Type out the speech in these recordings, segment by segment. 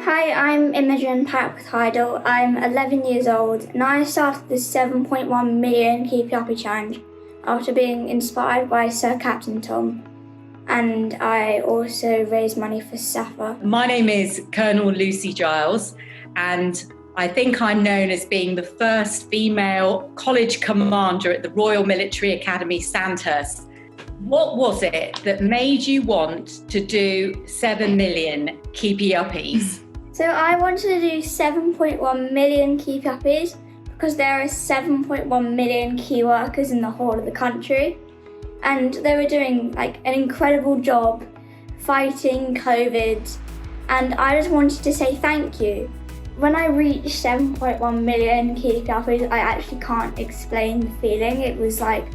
Hi, I'm Imogen Papworth-Heidel. I'm 11 years old and I started the 7.1 million Keep Uppy Challenge after being inspired by Sir Captain Tom. And I also raised money for SAFA. My name is Colonel Lucy Giles, and I think I'm known as being the first female college commander at the Royal Military Academy, Sandhurst. What was it that made you want to do 7 million Keepy Uppies? So I wanted to do 7.1 million Keep Uppies because there are 7.1 million key workers in the whole of the country. And they were doing an incredible job fighting COVID. And I just wanted to say thank you. When I reached 7.1 million Keep Uppies, I actually can't explain the feeling. It was like,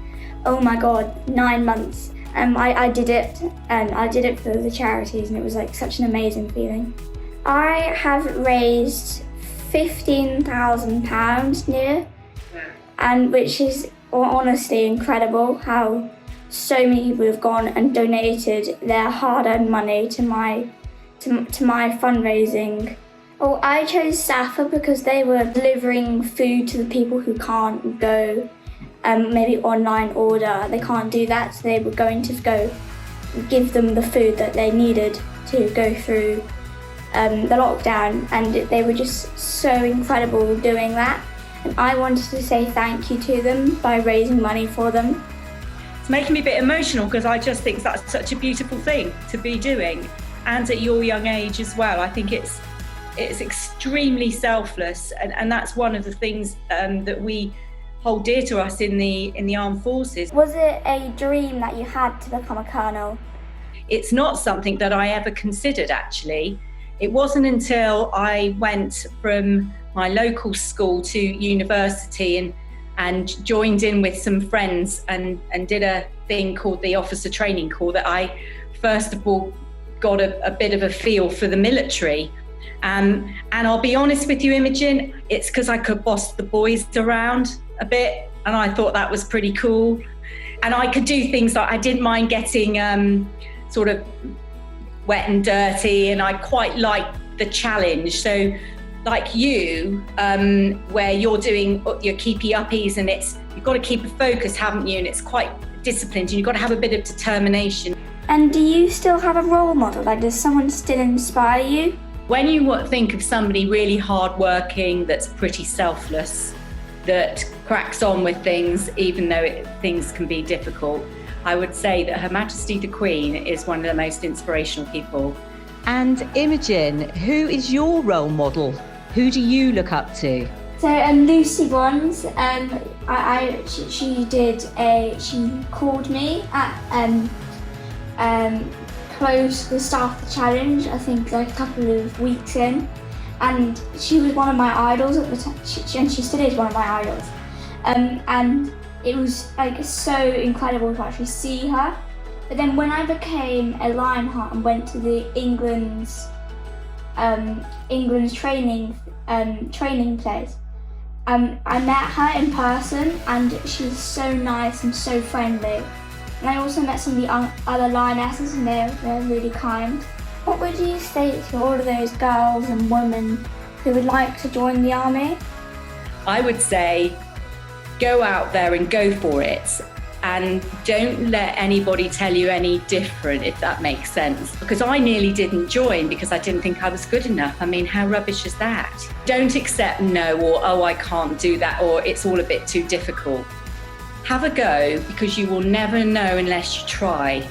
oh my God, 9 months. I did it, and I did it for the charities, and it was such an amazing feeling. I have raised £15,000 near, and which is honestly incredible how so many people have gone and donated their hard-earned money to my fundraising. Well, I chose SAFA because they were delivering food to the people who can't go maybe online order. They can't do that, so they were going to go give them the food that they needed to go through the lockdown, and they were just so incredible doing that. And I wanted to say thank you to them by raising money for them. It's making me a bit emotional because I just think that's such a beautiful thing to be doing, and at your young age as well. I think it's extremely selfless, and that's one of the things that we hold dear to us in the armed forces. Was it a dream that you had to become a colonel? It's not something that I ever considered, actually. It wasn't until I went from my local school to university and joined in with some friends and did a thing called the Officer Training Corps that I first of all got a bit of a feel for the military. And I'll be honest with you, Imogen, it's because I could boss the boys around a bit, and I thought that was pretty cool. And I could do things like I didn't mind getting sort of wet and dirty, and I quite liked the challenge. So like you, where you're doing your Keepy Uppies, and you've got to keep a focus, haven't you? And it's quite disciplined, and you've got to have a bit of determination. And do you still have a role model? Does someone still inspire you? When you think of somebody really hardworking, that's pretty selfless, that cracks on with things even though things can be difficult, I would say that Her Majesty the Queen is one of the most inspirational people. And Imogen, who is your role model? Who do you look up to? So Lucy Bronze, she called me at close to the start of the challenge, I think a couple of weeks in, and she was one of my idols at the time, and she still is one of my idols. And it was so incredible to actually see her. But then when I became a Lionheart and went to the England's training place, I met her in person, and she was so nice and so friendly. And I also met some of the other Lionesses, and they're really kind. What would you say to all of those girls and women who would like to join the army? I would say go out there and go for it, and don't let anybody tell you any different, if that makes sense. Because I nearly didn't join because I didn't think I was good enough. I mean, how rubbish is that? Don't accept no, or oh, I can't do that, or it's all a bit too difficult. Have a go, because you will never know unless you try.